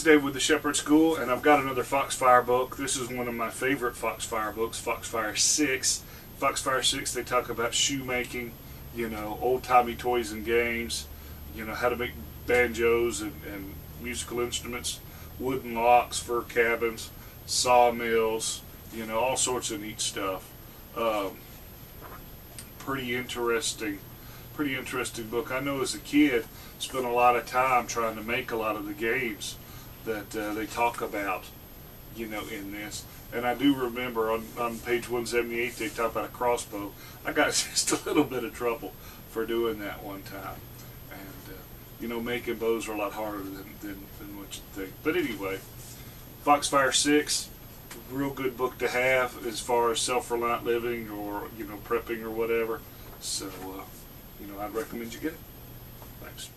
Dave with the Shepherd School, and I've got another Foxfire book. This is one of my favorite Foxfire books, Foxfire 6. Foxfire 6, they talk about shoemaking, you know, old-timey toys and games, you know, how to make banjos and musical instruments, wooden locks for cabins, sawmills, you know, all sorts of neat stuff. Pretty interesting book. I know as a kid, spent a lot of time trying to make a lot of the games that they talk about, you know, in this. And I do remember on page 178 they talk about a crossbow. I got just a little bit of trouble for doing that one time. And you know, making bows are a lot harder than what you think. But anyway, Foxfire 6, real good book to have as far as self-reliant living or, you know, prepping or whatever. So you know, I'd recommend you get it. Thanks.